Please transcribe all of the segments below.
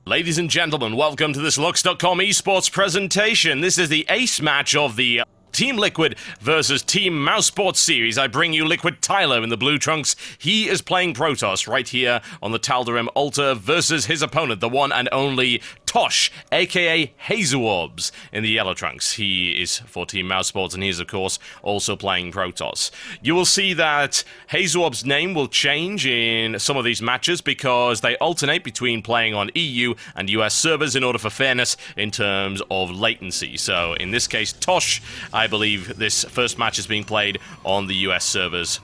Ladies and gentlemen, welcome to this Lux.com esports presentation. This is the ace match of the Team Liquid versus Team Mousesports series. I bring you Liquid Tyler in the blue trunks. He is playing Protoss right here on the Tal'Darim altar versus his opponent, the one and only Tosh, aka Hasuobs, in the yellow trunks. He is for Team Mousesports, and he is, of course, also playing Protoss. You will see that Hasuobs' name will change in some of these matches because they alternate between playing on EU and US servers in order for fairness in terms of latency. So, in this case, Tosh, I believe this first match is being played on the US servers.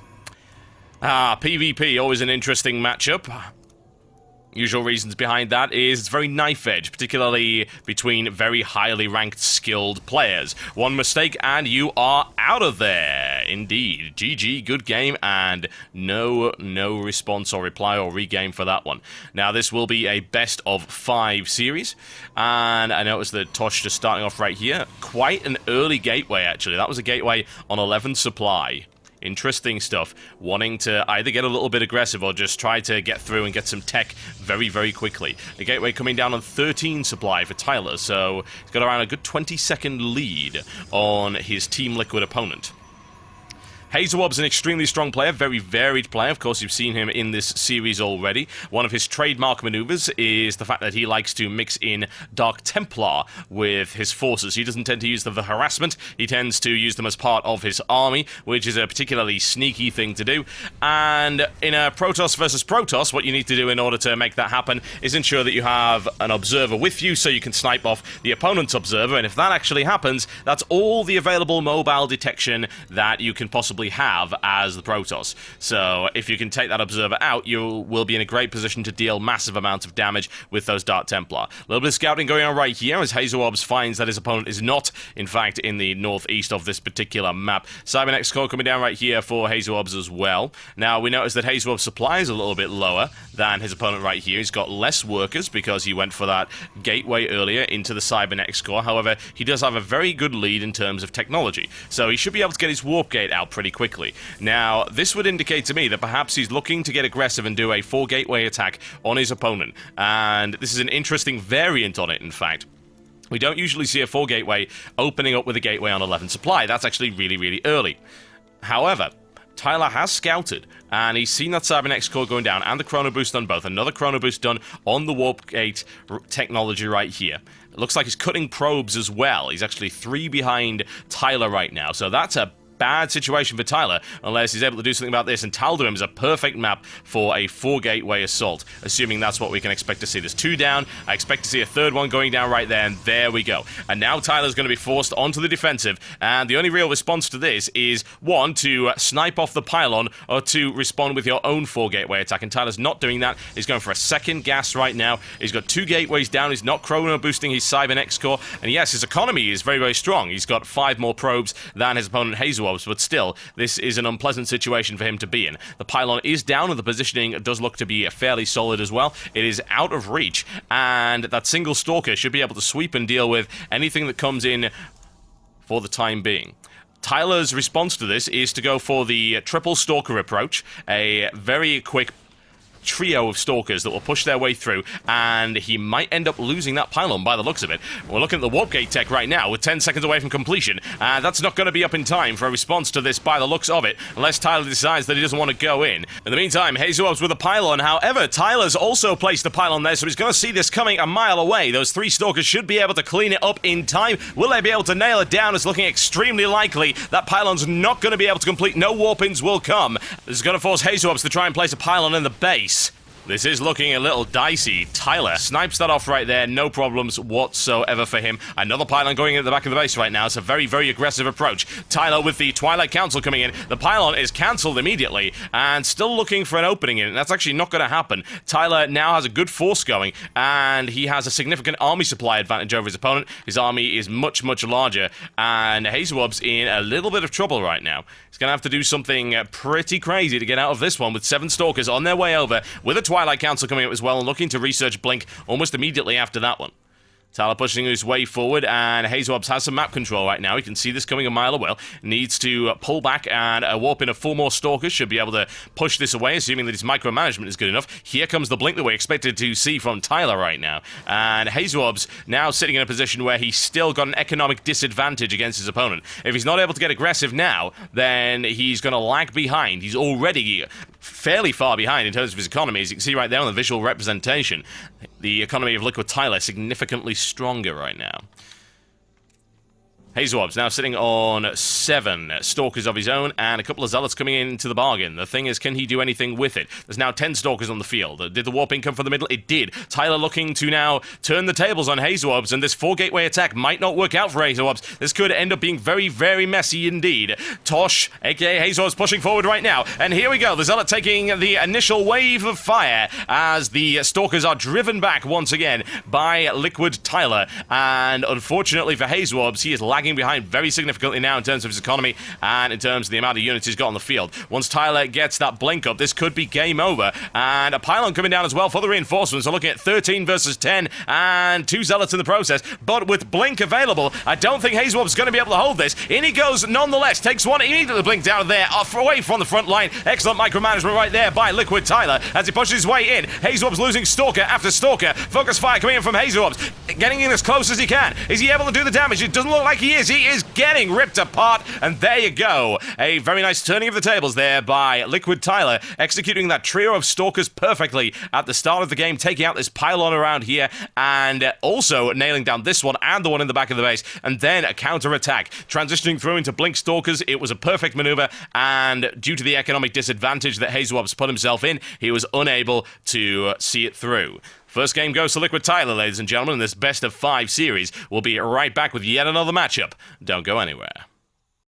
PvP, always an interesting matchup. Usual reasons behind that is it's very knife edge, particularly between very highly ranked, skilled players. One mistake and you are out of there. Indeed. GG, good game, and no response or reply or regame for that one. Now, this will be a best of 5 series, and I noticed that Tosh just starting off right here. Quite an early gateway, actually. That was a gateway on 11 supply. Interesting stuff. Wanting to either get a little bit aggressive or just try to get through and get some tech very, very quickly. The gateway coming down on 13 supply for Tyler, so he's got around a good 20-second lead on his Team Liquid opponent. Hasuobs, an extremely strong player, very varied player. Of course, you've seen him in this series already. One of his trademark maneuvers is the fact that he likes to mix in Dark Templar with his forces. He doesn't tend to use them for harassment. He tends to use them as part of his army, which is a particularly sneaky thing to do. And in a Protoss versus Protoss, what you need to do in order to make that happen is ensure that you have an observer with you so you can snipe off the opponent's observer. And if that actually happens, that's all the available mobile detection that you can possibly have as the Protoss. So if you can take that observer out, you will be in a great position to deal massive amounts of damage with those Dark Templar. A little bit of scouting going on right here as Hasuobs finds that his opponent is not, in fact, in the northeast of this particular map. Cybernex core coming down right here for Hasuobs as well. Now, we notice that Hasuobs' supply is a little bit lower than his opponent right here. He's got less workers because he went for that gateway earlier into the Cybernex core. However, he does have a very good lead in terms of technology. So he should be able to get his warp gate out pretty quickly. Now, this would indicate to me that perhaps he's looking to get aggressive and do a 4-gateway attack on his opponent. And this is an interesting variant on it, in fact. We don't usually see a 4-gateway opening up with a gateway on 11 supply. That's actually really, really early. However, Tyler has scouted, and he's seen that Cybernex core going down, and the Chrono Boost on both. Another Chrono Boost done on the Warp Gate technology right here. It looks like he's cutting probes as well. He's actually 3 behind Tyler right now, so that's a bad situation for Tyler unless he's able to do something about this, and Tal'Darim is a perfect map for a 4-gateway assault, assuming that's what we can expect to see. There's 2 down. I expect to see a 3rd one going down right there, and there we go. And now Tyler's going to be forced onto the defensive, and the only real response to this is 1, to snipe off the pylon, or 2, respond with your own 4-gateway attack, and Tyler's not doing that. He's going for a 2nd gas right now. He's got 2 gateways down. He's not chrono boosting his Cybernex core, and yes, his economy is very, very strong. He's got 5 more probes than his opponent Hasuobs, but still, this is an unpleasant situation for him to be in. The pylon is down, and the positioning does look to be fairly solid as well. It is out of reach, and that single Stalker should be able to sweep and deal with anything that comes in for the time being. Tyler's response to this is to go for the triple Stalker approach, a very quick trio of stalkers that will push their way through, and he might end up losing that pylon by the looks of it. We're looking at the warp gate tech right now with 10 seconds away from completion, and that's not going to be up in time for a response to this by the looks of it, unless Tyler decides that he doesn't want to go in. In the meantime, Hasuobs with a pylon. However, Tyler's also placed a pylon there, so he's going to see this coming a mile away. Those 3 stalkers should be able to clean it up in time. Will they be able to nail it down? It's looking extremely likely. That pylon's not going to be able to complete. No warp-ins will come. This is going to force Hasuobs to try and place a pylon in the base. This is looking a little dicey. Tyler snipes that off right there, no problems whatsoever for him. Another pylon going in the back of the base right now. It's a very, very aggressive approach. Tyler with the Twilight Council coming in. The pylon is cancelled immediately, and still looking for an opening in it. That's actually not going to happen. Tyler now has a good force going, and he has a significant army supply advantage over his opponent. His army is much, much larger, and Hasuobs in a little bit of trouble right now. He's going to have to do something pretty crazy to get out of this one, with 7 stalkers on their way over, with a Twilight Council coming up as well, and looking to research Blink almost immediately after that one. Tyler pushing his way forward, and Hasuobs has some map control right now. He can see this coming a mile away. Needs to pull back and warp in 4 more stalkers. Should be able to push this away, assuming that his micromanagement is good enough. Here comes the blink that we expected to see from Tyler right now. And Hasuobs now sitting in a position where he's still got an economic disadvantage against his opponent. If he's not able to get aggressive now, then he's going to lag behind. He's already fairly far behind in terms of his economy. As you can see right there on the visual representation, the economy of Liquid Tyler significantly stronger right now. Hasuobs now sitting on 7 Stalkers of his own and a couple of Zealots coming into the bargain. The thing is, can he do anything with it? There's now 10 Stalkers on the field. Did the warping come from the middle? It did. Tyler looking to now turn the tables on Hasuobs, and this 4 gateway attack might not work out for Hasuobs. This could end up being very, very messy indeed. Tosh, aka Hasuobs, pushing forward right now. And here we go. The Zealot taking the initial wave of fire as the Stalkers are driven back once again by Liquid Tyler. And unfortunately for Hasuobs, he is lagging behind very significantly now in terms of his economy and in terms of the amount of units he's got on the field. Once Tyler gets that blink up, this could be game over. And a pylon coming down as well for the reinforcements. We're looking at 13 versus 10 and 2 Zealots in the process. But with blink available, I don't think Hasuobs is going to be able to hold this. In he goes nonetheless. Takes one immediately blink down there, away from the front line. Excellent micromanagement right there by Liquid Tyler as he pushes his way in. Hasuobs losing Stalker after Stalker. Focus fire coming in from Hasuobs. Getting in as close as he can. Is he able to do the damage? It doesn't look like he is. He is getting ripped apart, and there you go. A very nice turning of the tables there by Liquid Tyler, executing that trio of Stalkers perfectly at the start of the game, taking out this pylon around here, and also nailing down this one and the one in the back of the base, and then a counter-attack. Transitioning through into Blink Stalkers, it was a perfect maneuver, and due to the economic disadvantage that Hasuobs put himself in, he was unable to see it through. First game goes to Liquid Tyler, ladies and gentlemen, in this best of 5 series. We'll be right back with yet another matchup. Don't go anywhere.